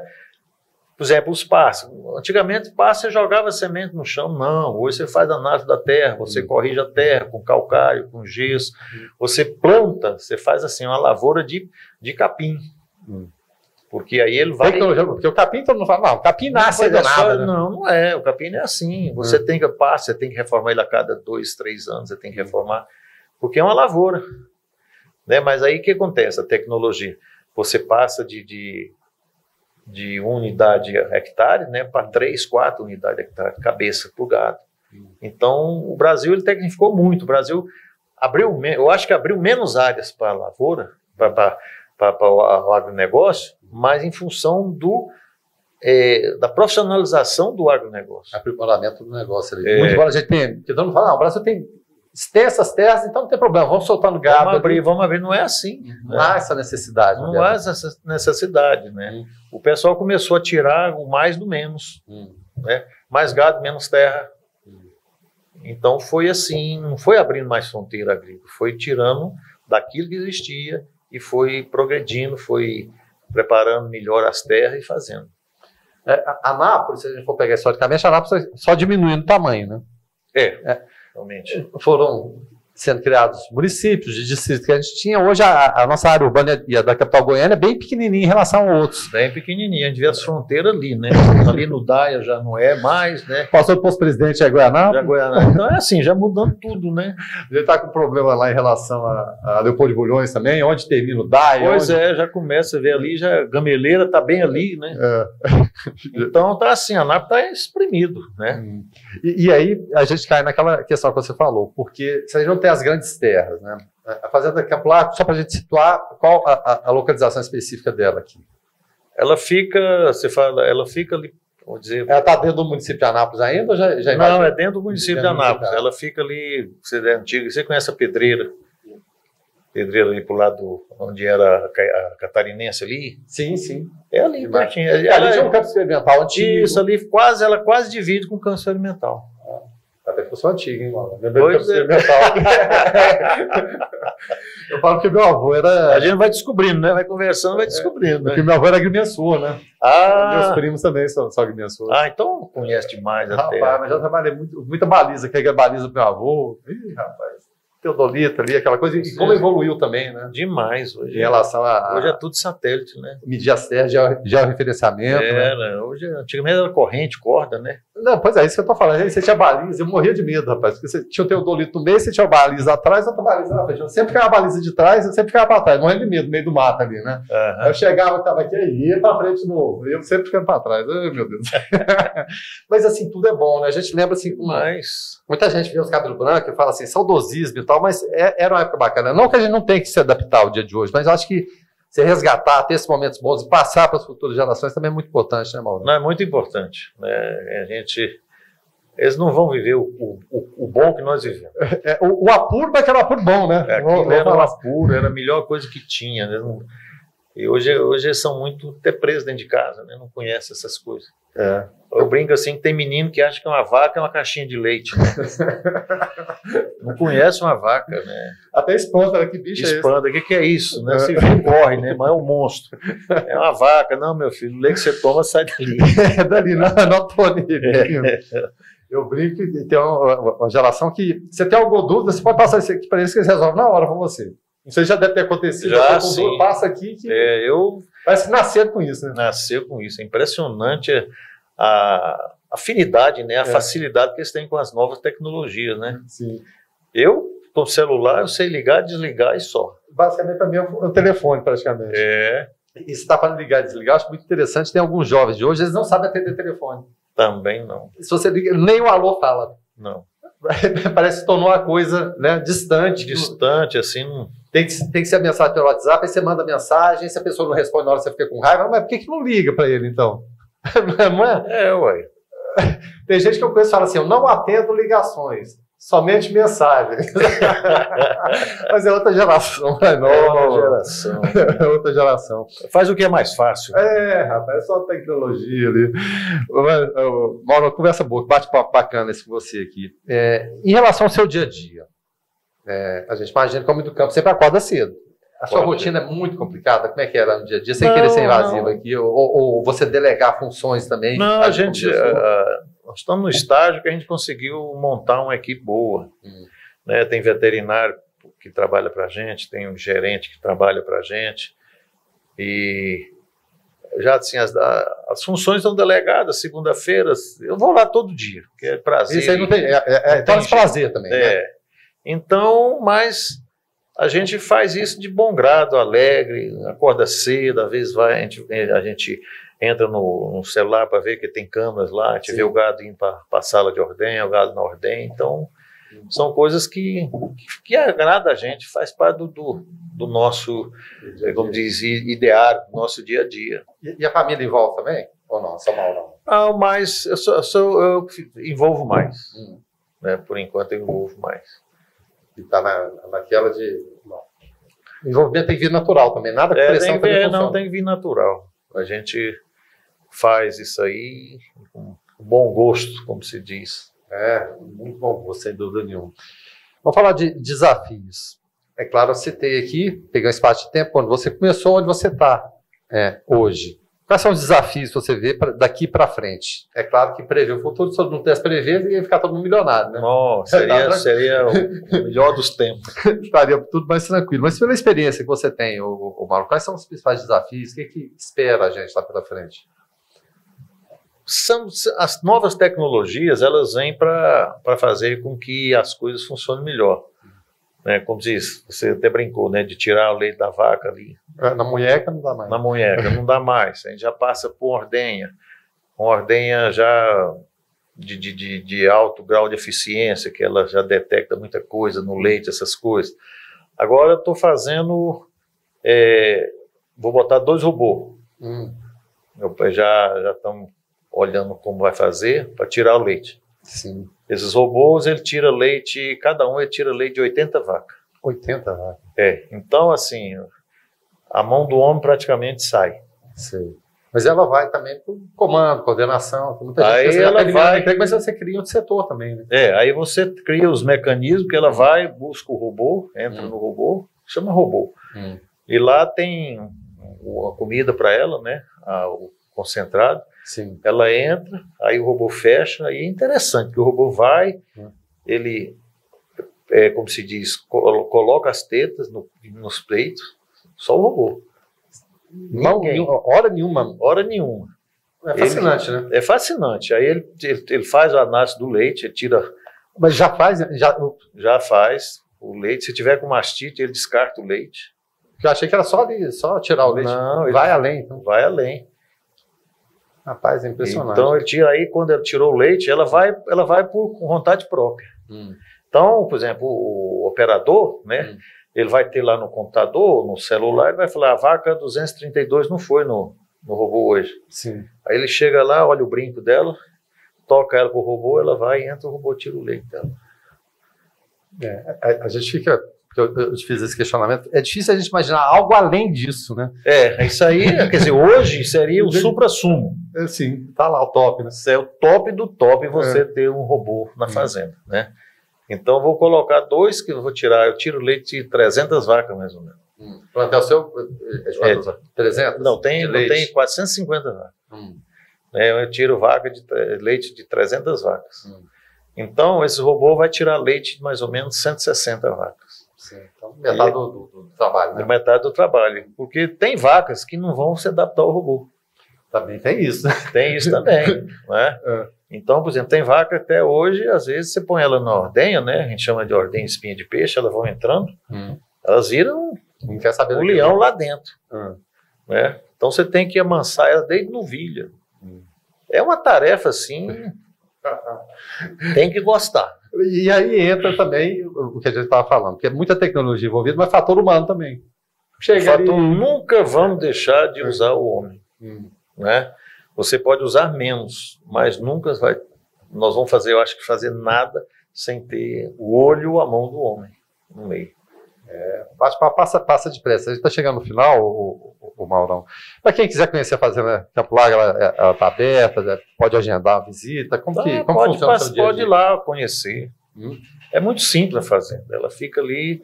Por exemplo, os passos. Antigamente, você jogava semente no chão. Não, hoje você faz análise da terra, você corrige a terra com calcário, com gesso. Você planta, você faz assim uma lavoura de capim. Porque aí ele vai... Porque o capim, todo mundo fala, não, o capim nasce do nada. Né? Não é. O capim não é assim. Você tem que reformar ele a cada 2, 3 anos, você tem que reformar, porque é uma lavoura. Né? Mas aí o que acontece? A tecnologia, você passa de 1 unidade hectare, né, para 3, 4 unidades hectare, cabeça para o gado. Então, o Brasil ele tecnificou muito. O Brasil eu acho que abriu menos áreas para a lavoura, para o agronegócio, mas em função da profissionalização do agronegócio. Aprimoramento do negócio ali. Muito embora a gente tenha, porque todo mundo fala, não, o Brasil tem essas terras, então não tem problema, vamos soltando gado. Vamos abrir, não é assim. Não há essa necessidade. Não há essa necessidade, né? O pessoal começou a tirar o mais do menos, né? Mais gado, menos terra. Então foi assim, não foi abrindo mais fronteira agrícola, foi tirando daquilo que existia e foi progredindo, foi preparando melhor as terras e fazendo. Anápolis, se a gente for pegar historicamente, Anápolis só diminuindo o tamanho, né? Realmente. Foram sendo criados municípios de distritos que a gente tinha. Hoje a nossa área urbana e a da capital Goiânia é bem pequenininha em relação a outros. Bem pequenininha, a gente vê as fronteiras ali, né? Ali no Daia já não é mais, né? Passou do posto presidente é Goianápolis. Já Goianápolis. Então é assim, já mudando tudo, né? A gente está com problema lá em relação a Leopoldo de Bulhões também, onde termina o Daia. Pois já começa a ver ali, já Gameleira está bem ali, né? Então tá assim, a Anápolis está exprimido, né? E aí a gente cai naquela questão que você falou, porque se a gente não tem as grandes terras, né? A Fazenda Capular, só para a gente situar, qual a localização específica dela aqui? Ela fica, ela fica ali, vou dizer... Ela está dentro do município de Anápolis ainda ou já Não, é dentro do município de Anápolis. Ela fica ali, você é antiga, você conhece a Pedreira? Pedreira ali pro lado onde era a Catarinense ali? Sim, sim. É ali, pertinho. Ali tinha um campo experimental antigo. Isso, ali ela quase divide com o campo experimental. Até que eu sou antigo, hein, mano? Pois é. Eu falo que meu avô era... A gente vai descobrindo, né? Vai conversando, vai descobrindo. Porque meu avô era agrimensor, né? Meus primos também são agrimensores. Então conhece demais até. Rapaz, mas já trabalhei muita baliza, que é a baliza do meu avô. Ih, rapaz. Teodolito ali, aquela coisa. E como evoluiu também, né? Demais hoje. Em relação a... Hoje é tudo satélite, né? Medir as terras, georreferenciamento. Né? Hoje, antigamente era corrente, corda, né? Não, pois é, isso que eu tô falando. Aí você tinha baliza, eu morria de medo, rapaz. Porque você tinha o Teodolito no meio, você tinha a baliza atrás, outra baliza na frente. Eu sempre ficava a baliza de trás, eu sempre ficava para trás, morrendo de medo, no meio do mato ali, né? Aí eu chegava, estava aqui, aí ia para frente de novo. Eu sempre ficando para trás. Ai, meu Deus. Mas assim, tudo é bom, né? A gente lembra assim, muita gente vê os cabelos brancos e fala assim, saudosismo e tal, mas era uma época bacana. Não que a gente não tenha que se adaptar ao dia de hoje, mas eu acho que você resgatar, ter esses momentos bons e passar para as futuras gerações também é muito importante, né, Mauro? Não, é muito importante. Né? Eles não vão viver o bom que nós vivemos. O apuro, mas que era um apuro bom, né? Aquilo era um apuro, era a melhor coisa que tinha. Né? E hoje eles são muito até presos dentro de casa, né? Não conhecem essas coisas. Eu brinco assim, que tem menino que acha que uma vaca é uma caixinha de leite. Né? Não conhece uma vaca, né? Até espanta, né? Que bicho espanta, o que é isso? Né? Se vê, corre, né? Mas é um monstro. É uma vaca. Não, meu filho, o leite que você toma sai dali. Dali, não tô nele. Eu brinco e tem uma geração que você tem alguma dúvida, você pode passar isso aqui para eles que eles resolvem na hora com você. Não sei se já deve ter acontecido. Já, sim. Passa aqui que... Parece que nasceu com isso, né? Nasceu com isso. É impressionante a afinidade, né? A facilidade que eles têm com as novas tecnologias, né? Sim. Eu, com o celular, eu sei ligar, desligar e só. Basicamente, para mim, é o telefone, praticamente. E você está falando de ligar e desligar, acho muito interessante. Tem alguns jovens de hoje, eles não sabem atender telefone. Também não. Se você liga, nem o alô fala. Não. Parece que tornou uma coisa, né, distante. Distante, assim. Não... Tem que ser a mensagem pelo WhatsApp, aí você manda mensagem, se a pessoa não responde na hora, você fica com raiva. Mas por que não liga para ele, então? Não é? Ué. Tem gente que eu conheço e fala assim, eu não atendo ligações, somente mensagens. Mas é outra geração, é nova. Geração. É outra geração. Faz o que é mais fácil. Rapaz, é só tecnologia ali. Mauro, conversa boa, bate-papo bacana esse com você aqui. Em relação ao seu dia a dia, a gente imagina que o homem do campo sempre acorda cedo. A sua rotina é muito complicada? Como é que era no dia a dia? Sem querer ser invasivo aqui? Ou você delegar funções também? Não, nós estamos no estágio que a gente conseguiu montar uma equipe boa. Né? Tem veterinário que trabalha para a gente, tem um gerente que trabalha para a gente. E já assim, as funções estão delegadas, segunda-feiras, eu vou lá todo dia, que é prazer. Isso aí não tem, traz prazer também, né? Então, mas a gente faz isso de bom grado, alegre, acorda cedo, às vezes a gente entra no celular para ver que tem câmeras lá, a gente vê o gado indo para a sala de ordenha, o gado na ordenha, então são coisas que agrada a gente, faz parte do nosso, como diz, ideário, do nosso dia a dia. E a família envolve também? Ou não? Só mal não? Não, mas eu envolvo mais. Né? Por enquanto eu envolvo mais. E está naquela de... Não. Envolvimento tem que vir natural também, nada com pressão também funciona. Não, tem que vir natural. A gente faz isso aí com bom gosto, como se diz. Muito bom gosto, sem dúvida nenhuma. Vamos falar de desafios. É claro, eu citei aqui, peguei um espaço de tempo, quando você começou, onde você está hoje. Quais são os desafios que você vê daqui para frente? É claro que prever o futuro, se todo mundo pudesse prever, ia ficar todo mundo milionário, né? Nossa, seria o melhor dos tempos. Estaria tudo mais tranquilo. Mas pela experiência que você tem, Mauro, quais são os principais desafios? O que espera a gente lá pela frente? As novas tecnologias, elas vêm para fazer com que as coisas funcionem melhor. Né? Como diz, você até brincou, né, de tirar o leite da vaca ali. Na munheca não dá mais. Na munheca não dá mais. A gente já passa por uma ordenha já de alto grau de eficiência, que ela já detecta muita coisa no leite, essas coisas. Agora eu estou fazendo, vou botar 2 robôs. Já estamos olhando como vai fazer para tirar o leite. Sim. Esses robôs, ele tira leite, cada um ele tira leite de 80 vacas. 80 vacas? Então assim, a mão do homem praticamente sai. Sim. Mas ela vai também para o comando, coordenação, muita gente aí ela vai, mas você cria outro setor também, né? Aí você cria os mecanismos que ela vai, busca o robô, entra no robô, chama robô. E lá tem a comida para ela, né? O concentrado. Sim. Ela entra, aí o robô fecha, aí é interessante, que o robô vai, ele, como se diz, coloca as tetas nos peitos, só o robô. Hora nenhuma. Hora nenhuma. É fascinante, né? É fascinante. Aí ele faz a análise do leite, ele tira... Mas já faz? Já faz o leite. Se tiver com mastite, ele descarta o leite. Eu achei que era só tirar o leite. Não, vai além, então. Vai além. Rapaz, é impressionante. Então ele tira aí, quando ele tirou o leite, ela vai por vontade própria. Então, por exemplo, o operador, né? Ele vai ter lá no computador, no celular, ele vai falar, a vaca 232 não foi no robô hoje. Sim. Aí ele chega lá, olha o brinco dela, toca ela pro robô, ela vai e entra, o robô tira o leite dela. A gente fica... Eu te fiz esse questionamento. É difícil a gente imaginar algo além disso, né? Isso aí, quer dizer, hoje seria o supra-sumo. Sim, tá lá o top, né? É o top do top você ter um robô na fazenda, né? Então eu vou colocar 2 que eu vou tirar. Eu tiro leite de 300 vacas, mais ou menos. Plantel seu é de 300? Não, tem 450 vacas. Eu tiro leite de 300 vacas. Então esse robô vai tirar leite de mais ou menos 160 vacas. Sim, então metade do trabalho, né? Metade do trabalho. Porque tem vacas que não vão se adaptar ao robô. Também tem isso, né? Tem isso também, né? Então, por exemplo, tem vaca até hoje, às vezes você põe ela na ordenha, né? A gente chama de ordenha espinha de peixe, elas vão entrando, elas viram não quer saber um leão lá dentro. Né? Então você tem que amansar ela desde novilha. É uma tarefa assim, tem que gostar. E aí entra também o que a gente estava falando, que é muita tecnologia envolvida, mas fator humano também. Nunca vamos deixar de usar o homem. Né? Você pode usar menos, mas nunca nós vamos fazer, eu acho que fazer nada sem ter o olho ou a mão do homem no meio. Passa depressa. A gente está chegando no final, o Maurão. Para quem quiser conhecer a Fazenda Campo Largo, ela está aberta, pode agendar a visita. Como funciona o seu dia a dia? Pode ir lá conhecer. É muito simples a fazenda. Ela fica ali,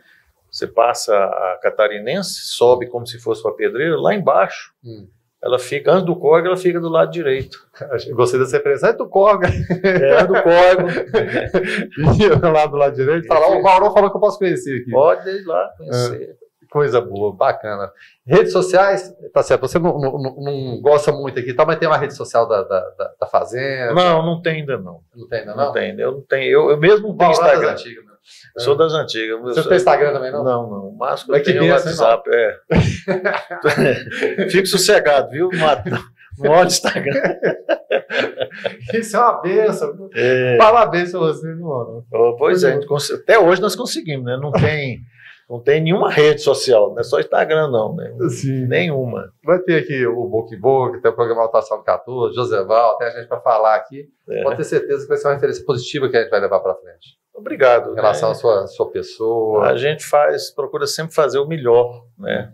você passa a Catarinense, sobe como se fosse uma pedreira, lá embaixo. Ela fica, antes do córrego, ela fica do lado direito. Gostei dessa referência. É do córrego. É do córrego. E lá do lado direito, o Mauro falou que eu posso conhecer aqui. Pode ir lá conhecer. Coisa boa, bacana. Redes sociais, tá certo, você não gosta muito aqui, tá, mas tem uma rede social da Fazenda? Não, não tem ainda não. Não tem ainda não? Não tem, eu não tenho. Eu mesmo não tenho Instagram. Instagram. Das antigas, né? Eu sou das antigas. Você não tem Instagram também, não? Não, não. Mas Mas eu que tenho benção, WhatsApp, Fico sossegado, viu? Não olha o Instagram. Isso é uma benção. Parabéns pra você, mano. Pois é, até hoje nós conseguimos, né? Não tem nenhuma rede social, não é só Instagram, não, né? Sim. Nenhuma. Vai ter aqui o Book Book, tem o programa Altação do 14, Joseval, tem a gente para falar aqui. Pode ter certeza que vai ser uma referência positiva que a gente vai levar para frente. Obrigado. Em relação à sua pessoa. A gente procura sempre fazer o melhor, né?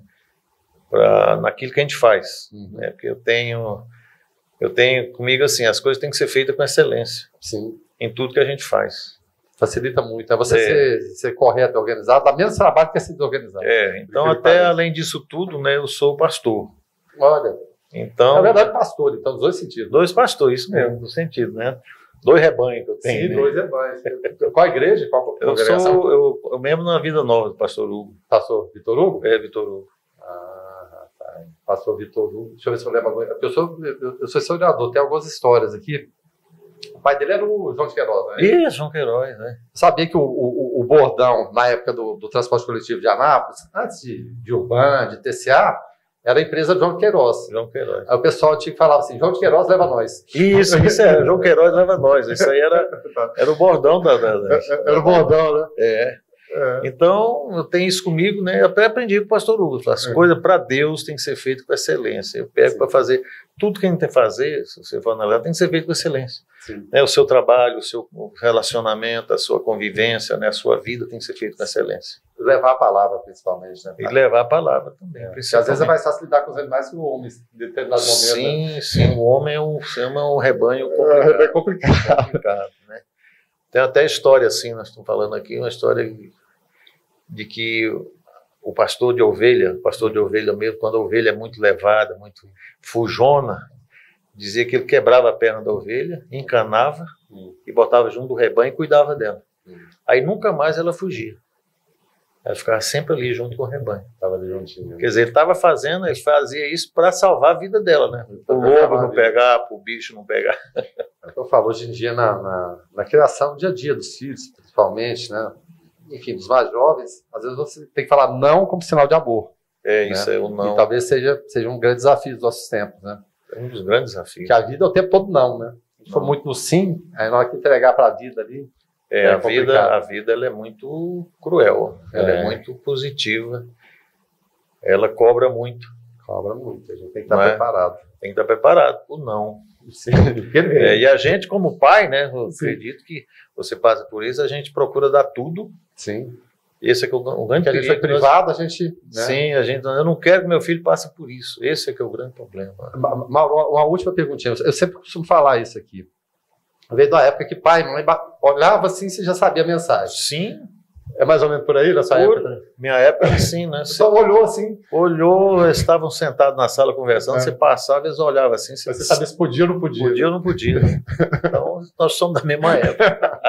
Naquilo que a gente faz. Né? Porque eu tenho comigo assim, as coisas têm que ser feitas com excelência. Sim. Em tudo que a gente faz. Facilita muito. É você ser correto, organizado, dá menos trabalho que ser desorganizado. Então até além disso tudo, né, eu sou pastor. Olha. Então, na verdade, pastor, então, nos dois sentidos. 2 pastores, isso mesmo, no sentido, né? 2 rebanhos que eu tenho. Sim, né? 2 rebanhos. Qual igreja? Qual congregação? Eu membro na Vida Nova do Pastor Hugo. Pastor Vitor Hugo? Vitor Hugo. Tá. Pastor Vitor Hugo. Deixa eu ver se eu lembro agora. Eu sou historiador, tem algumas histórias aqui. O pai dele era o João de Queiroz, né? Isso, João Queiroz, né? Sabia que o bordão, na época do transporte coletivo de Anápolis, antes de Urban, de TCA, era a empresa de João de Queiroz. João Queiroz. Aí o pessoal tinha que falar assim, João de Queiroz leva nós. Isso era, João Queiroz leva nós. Isso aí era o bordão Era o bordão, né? Então, eu tenho isso comigo, né? Eu até aprendi com o pastor Hugo. As coisas para Deus têm que ser feitas com excelência. Eu pego para fazer tudo que a gente tem que fazer, se você for analisar, tem que ser feito com excelência. Né? O seu trabalho, o seu relacionamento, a sua convivência, né? A sua vida tem que ser feito com excelência. Levar a palavra, principalmente. Né? E levar a palavra também. Porque às vezes é mais fácil lidar com os animais que o homem, em determinado momento. Sim. O homem é um rebanho complicado. É complicado. Né? Tem até história assim, nós estamos falando aqui, uma história de que o pastor de ovelha mesmo, quando a ovelha é muito levada, muito fujona, dizia que ele quebrava a perna da ovelha, encanava e botava junto do rebanho e cuidava dela. Aí nunca mais ela fugia. Ela ficava sempre ali junto com o rebanho. Estava ali juntinho. Quer dizer, ele fazia isso para salvar a vida dela, né? O lobo não pegar, para o bicho não pegar. É o que eu falo hoje em dia na criação do dia a dia dos filhos, principalmente, né? Enfim, dos mais jovens, às vezes você tem que falar não como sinal de amor. Isso é o não. E talvez seja um grande desafio dos nossos tempos, né? É um dos grandes desafios. Porque a vida é o tempo todo não, né? Se for muito no sim, aí na hora que entregar para a vida ali. A vida ela é muito cruel, ela é muito positiva, ela cobra muito. Cobra muito, a gente tem que estar preparado. Tem que estar preparado para o não. Sim. E a gente, como pai, né? Eu acredito que você passa por isso, a gente procura dar tudo. Sim. Esse é que é o grande perigo. A gente foi privado, a gente. Né? Sim, eu não quero que meu filho passe por isso. Esse é que é o grande problema. Uma última perguntinha. Eu sempre costumo falar isso aqui. Veio da época que pai e mãe olhava assim, você já sabia a mensagem. Sim. É mais ou menos por aí, na sua época? Minha época, sim, né? Você só olhou assim. Olhou, eles estavam sentados na sala conversando, você passava, eles olhavam assim. Você sabia se podia ou não podia. Podia ou não podia. Então, nós somos da mesma época.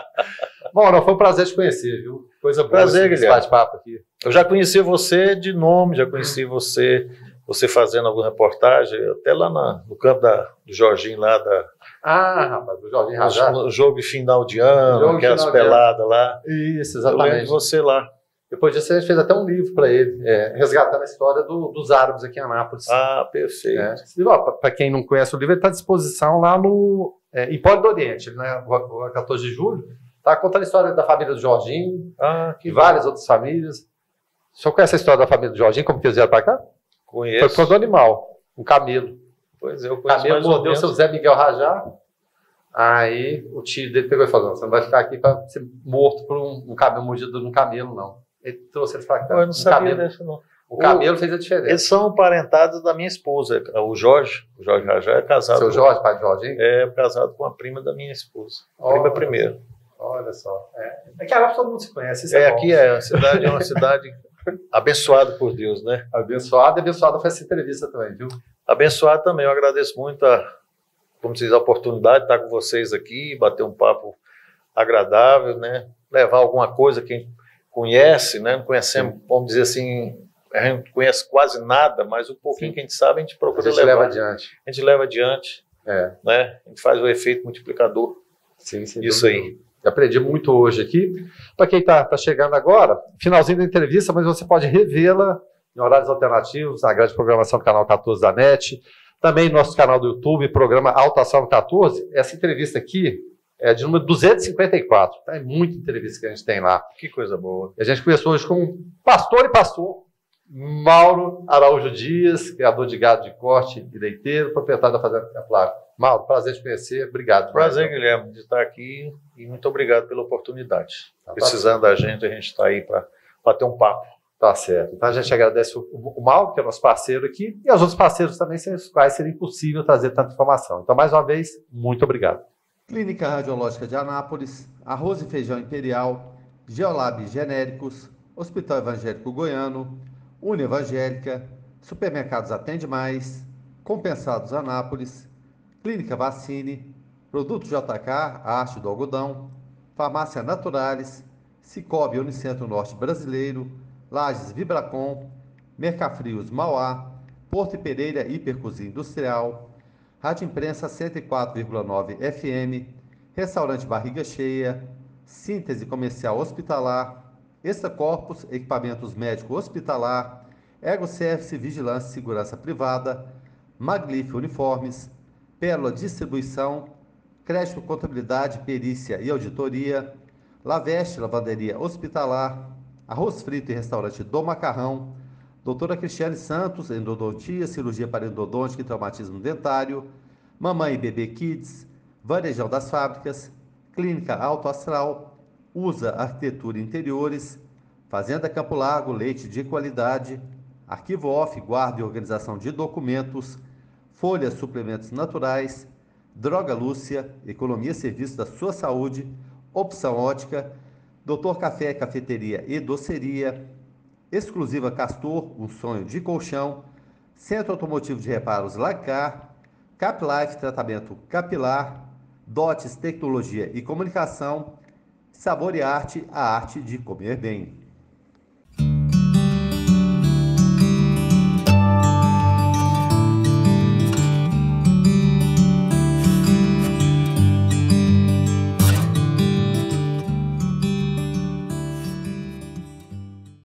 Bom, foi um prazer te conhecer, viu? Coisa boa. Prazer, Guilherme. Bate-papo aqui. Eu já conheci você de nome, já conheci você fazendo alguma reportagem, até lá no campo do Jorginho lá rapaz, do Jorginho Rajá. No jogo de final de ano, aquelas peladas lá. Isso, exatamente. Eu lembro de você lá. Depois disso, a gente fez até um livro para ele, resgatando a história dos árabes aqui em Anápolis. Perfeito. Para quem não conhece o livro, ele está à disposição lá no Empório do Oriente, né, o 14 de julho. Está contando a história da família do Jorginho, e várias outras famílias. O senhor conhece a história da família do Jorginho, como que eles vieram para cá? Conheço. Foi por causa do animal, um camelo. Pois é, eu conheço. O camelo mordeu o seu Zé Miguel Rajá. Aí o tio dele pegou e falou: você não vai ficar aqui para ser morto por um camelo, mordido por um camelo, não. Ele trouxe ele para cá. Eu não sabia dessa, não. O camelo fez a diferença. Eles são parentados da minha esposa, o Jorge. O Jorge Rajá é casado. Seu Jorge, pai de Jorginho? É casado com a prima da minha esposa. Prima primeiro. Olha só. Aqui a Anápolis todo mundo se conhece. Aqui é uma cidade abençoada por Deus, né? Abençoada foi essa entrevista também, viu? Abençoado também. Eu agradeço muito como se diz, a oportunidade de estar com vocês aqui, bater um papo agradável, né? Levar alguma coisa que conhece, né? Não conhecemos, vamos dizer assim, a gente não conhece quase nada, mas o pouquinho que a gente sabe, a gente procura A gente leva adiante. A gente leva adiante, É. né? A gente faz o efeito multiplicador. Sim, Isso aí. Aprendi muito hoje aqui. Para quem está chegando agora, finalzinho da entrevista, mas você pode revê-la em horários alternativos, na grade programação do canal 14 da NET, também no nosso canal do YouTube, programa Alto Astral 14. Essa entrevista aqui é de número 254. É muita entrevista que a gente tem lá. Que coisa boa. E a gente começou hoje com pastor e pastor, Mauro Araújo Dias, criador de gado de corte e leiteiro, proprietário da Fazenda Templário. Mauro, prazer te conhecer. Obrigado. Prazer, Guilherme, de estar aqui e muito obrigado pela oportunidade. Precisando da gente, a gente está aí para bater um papo. Tá certo. Então a gente agradece o Mauro, que é nosso parceiro aqui, e aos outros parceiros também, sem os quais seria impossível trazer tanta informação. Então, mais uma vez, muito obrigado. Clínica Radiológica de Anápolis, Arroz e Feijão Imperial, Geolab Genéricos, Hospital Evangélico Goiano, Evangélica, Supermercados Atende Mais, Compensados Anápolis, Clínica Vacine, Produto JK, a Arte do Algodão, Farmácia Naturalis, Cicobi Unicentro Norte Brasileiro, Lages Vibracom, Mercafrios Mauá, Porto e Pereira Hipercozinha Industrial, Rádio Imprensa 104,9 FM, Restaurante Barriga Cheia, Síntese Comercial Hospitalar, Extra Corpus Equipamentos Médico Hospitalar, Ego Service Vigilância e Segurança Privada, Maglif Uniformes, Pérola Distribuição, Crédito Contabilidade, Perícia e Auditoria, Laveste Lavanderia Hospitalar, Arroz Frito e Restaurante do Macarrão, Doutora Cristiane Santos, Endodontia, Cirurgia para Endodôntica e Traumatismo Dentário, Mamãe e Bebê Kids, Varejão das Fábricas, Clínica Alto Astral, USA Arquitetura e Interiores, Fazenda Campo Largo, leite de qualidade, Arquivo Off, guarda e organização de documentos, Folha Suplementos Naturais, Droga Lúcia, Economia e Serviço da Sua Saúde, Opção Ótica, Doutor Café, Cafeteria e Doceria, Exclusiva Castor, um sonho de colchão, Centro Automotivo de Reparos Lacar, CapLife, tratamento capilar, Dotes, Tecnologia e Comunicação, Sabor e Arte, a arte de comer bem.